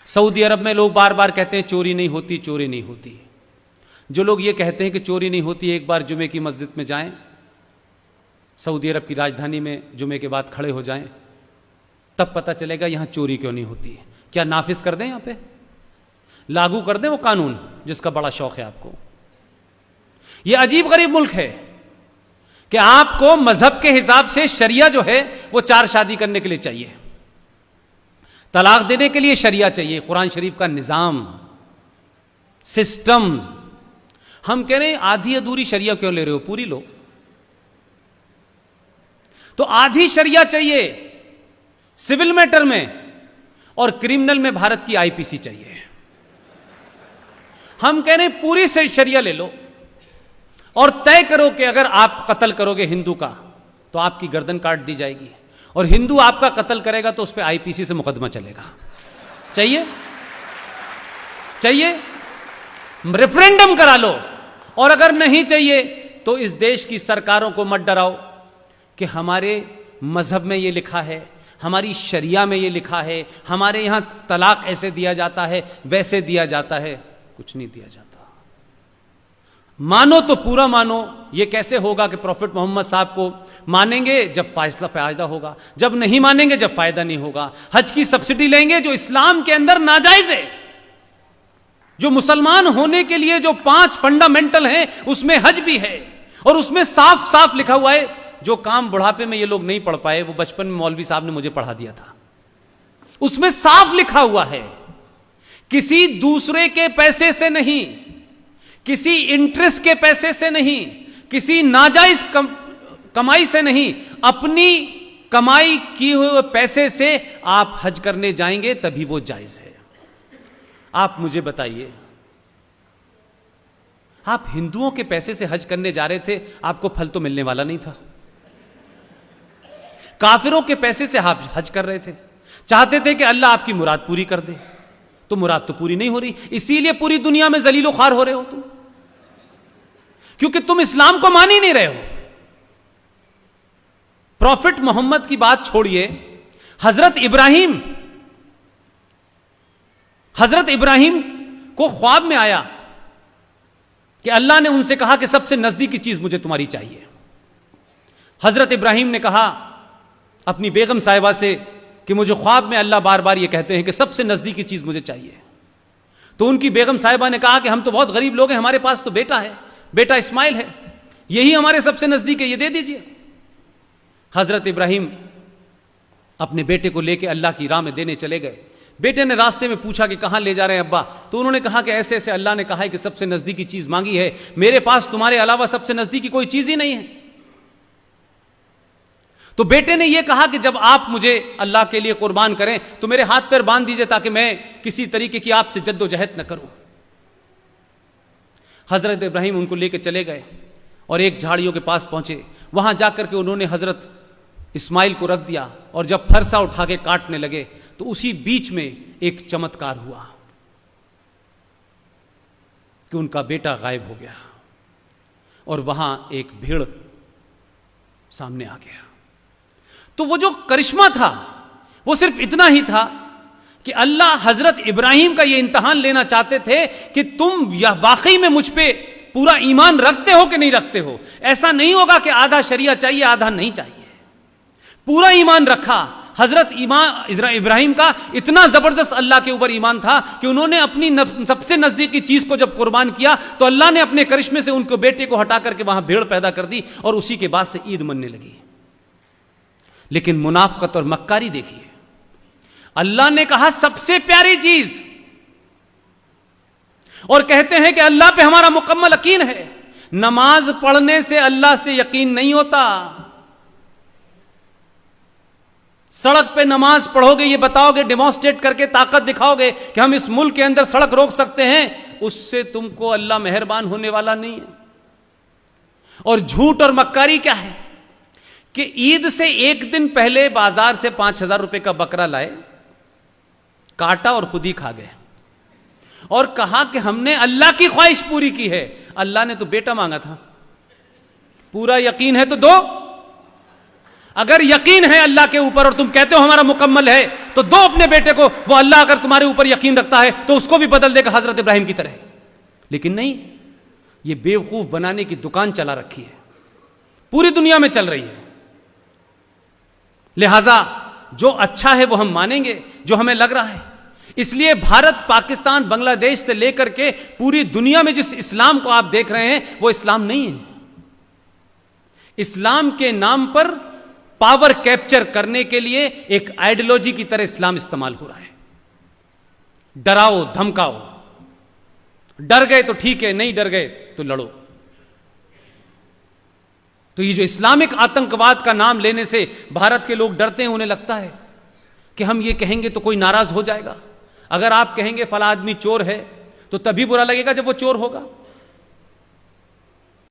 Saudi अरब में लोग बार बार कहते हैं चोरी नहीं होती, चोरी नहीं होती। जो लोग ये कहते हैं कि चोरी नहीं होती, एक बार जुमे की मस्जिद में जाएं, सऊदी अरब की राजधानी में जुमे के बाद खड़े हो जाएं, तब पता चलेगा यहां चोरी क्यों नहीं होती। क्या नाफिज कर दें, यहां पे लागू कर दें वो कानून जिसका बड़ा शौक है आपको। यह अजीब गरीब मुल्क है कि आपको मजहब के हिसाब से शरिया जो है वो 4 शादी करने के लिए चाहिए, तलाक देने के लिए शरिया चाहिए, कुरान शरीफ का निजाम सिस्टम। हम कह रहे हैं आधी अधूरी शरिया क्यों ले रहे हो, पूरी लो। तो आधी शरिया चाहिए सिविल मैटर में, और क्रिमिनल में भारत की आईपीसी चाहिए। हम कह रहे हैं पूरी से शरिया ले लो और तय करो कि अगर आप कत्ल करोगे हिंदू का तो आपकी गर्दन काट दी जाएगी, और हिंदू आपका कत्ल करेगा तो उस पर आईपीसी से मुकदमा चलेगा। चाहिए? चाहिए? रेफरेंडम करा लो। और अगर नहीं चाहिए तो इस देश की सरकारों को मत डराओ कि हमारे मजहब में यह लिखा है, हमारी शरिया में यह लिखा है, हमारे यहां तलाक ऐसे दिया जाता है, वैसे दिया जाता है। कुछ नहीं दिया जाता। मानो तो पूरा मानो। यह कैसे होगा कि प्रॉफिट मोहम्मद साहब को मानेंगे जब फायदा होगा, जब नहीं मानेंगे जब फायदा नहीं होगा। हज की सब्सिडी लेंगे जो इस्लाम के अंदर नाजायज है, जो मुसलमान होने के लिए जो 5 फंडामेंटल हैं उसमें हज भी है, और उसमें साफ साफ लिखा हुआ है जो काम बुढ़ापे में ये लोग नहीं पढ़ पाए वो बचपन में मौलवी साहब ने मुझे पढ़ा दिया था। उसमें साफ लिखा हुआ है किसी दूसरे के पैसे से नहीं, किसी इंटरेस्ट के पैसे से नहीं, किसी नाजायज कमाई से नहीं, अपनी कमाई किए हुए पैसे से आप हज करने जाएंगे तभी वो जायज है। आप मुझे बताइए, आप हिंदुओं के पैसे से हज करने जा रहे थे, आपको फल तो मिलने वाला नहीं था। काफिरों के पैसे से आप हज कर रहे थे, चाहते थे कि अल्लाह आपकी मुराद पूरी कर दे, तो मुराद तो पूरी नहीं हो रही, इसीलिए पूरी दुनिया में जलीलो ख्वार हो रहे हो तुम, क्योंकि तुम इस्लाम को मान ही नहीं रहे हो। प्रॉफिट मोहम्मद की बात छोड़िए, हजरत इब्राहिम को ख्वाब में आया कि अल्लाह ने उनसे कहा कि सबसे नजदीकी चीज मुझे तुम्हारी चाहिए। हजरत इब्राहिम ने कहा अपनी बेगम साहिबा से कि मुझे ख्वाब में अल्लाह बार बार ये कहते हैं कि सबसे नजदीकी चीज मुझे चाहिए। तो उनकी बेगम साहिबा ने कहा कि हम तो बहुत गरीब लोग हैं, हमारे पास तो बेटा है, बेटा इस्माइल है, यही हमारे सबसे नजदीक है, ये दे दीजिए। हजरत इब्राहिम अपने बेटे को लेकर अल्लाह की राह में देने चले गए। बेटे ने रास्ते में पूछा कि कहां ले जा रहे हैं अब्बा, तो उन्होंने कहा कि ऐसे ऐसे अल्लाह ने कहा है कि सबसे नजदीकी चीज मांगी है, मेरे पास तुम्हारे अलावा सबसे नजदीकी कोई चीज ही नहीं है। तो बेटे ने यह कहा कि जब आप मुझे अल्लाह के लिए कुर्बान करें तो मेरे हाथ पैर बांध दीजिए ताकि मैं किसी तरीके की आपसे जद्दोजहद न करूं। हजरत इब्राहिम उनको लेकर चले गए और एक झाड़ियों के पास पहुंचे। वहां जाकर के उन्होंने हजरत इस्माइल को रख दिया, और जब फरसा उठा के काटने लगे तो उसी बीच में एक चमत्कार हुआ कि उनका बेटा गायब हो गया, और वहां एक भेड़ सामने आ गया। तो वो जो करिश्मा था वो सिर्फ इतना ही था कि अल्लाह हजरत इब्राहिम का ये इम्तिहान लेना चाहते थे कि तुम या वाकई में मुझ पे पूरा ईमान रखते हो कि नहीं रखते हो। ऐसा नहीं होगा कि आधा शरिया चाहिए आधा नहीं चाहिए, पूरा ईमान रखा। हजरत इब्राहिम का इतना जबरदस्त अल्लाह के ऊपर ईमान था कि उन्होंने अपनी सबसे नजदीकी चीज को जब कुर्बान किया तो अल्लाह ने अपने करिश्मे से उनके बेटे को हटा करके वहां भेड़ पैदा कर दी, और उसी के बाद से ईद मनने लगी। लेकिन मुनाफकत और मक्कारी देखिए, अल्लाह ने कहा सबसे प्यारी चीज, और कहते हैं कि अल्लाह पे हमारा मुकम्मल यकीन है। नमाज पढ़ने से अल्लाह से यकीन नहीं होता। सड़क पे नमाज पढ़ोगे, ये बताओगे, डेमोन्स्ट्रेट करके ताकत दिखाओगे कि हम इस मुल्क के अंदर सड़क रोक सकते हैं, उससे तुमको अल्लाह मेहरबान होने वाला नहीं है। और झूठ और मक्कारी क्या है कि ईद से एक दिन पहले बाजार से 5,000 रुपए का बकरा लाए, काटा और खुद ही खा गए, और कहा कि हमने अल्लाह की ख्वाहिश पूरी की है। अल्लाह ने तो बेटा मांगा था, पूरा यकीन है तो दो। अगर यकीन है अल्लाह के ऊपर और तुम कहते हो हमारा मुकम्मल है, तो दो अपने बेटे को। वो अल्लाह अगर तुम्हारे ऊपर यकीन रखता है तो उसको भी बदल देगा हजरत इब्राहिम की तरह। लेकिन नहीं, ये बेवकूफ बनाने की दुकान चला रखी है, पूरी दुनिया में चल रही है। लिहाजा जो अच्छा है वो हम मानेंगे, जो हमें लग रहा है। इसलिए भारत, पाकिस्तान, बांग्लादेश से लेकर के पूरी दुनिया में जिस इस्लाम को आप देख रहे हैं वो इस्लाम नहीं है। इस्लाम के नाम पर पावर कैप्चर करने के लिए एक आइडियोलॉजी की तरह इस्लाम इस्तेमाल हो रहा है। डराओ धमकाओ, डर गए तो ठीक है, नहीं डर गए तो लड़ो। तो ये जो इस्लामिक आतंकवाद का नाम लेने से भारत के लोग डरते हैं, उन्हें लगता है कि हम ये कहेंगे तो कोई नाराज हो जाएगा। अगर आप कहेंगे फला आदमी चोर है तो तभी बुरा लगेगा जब वो चोर होगा।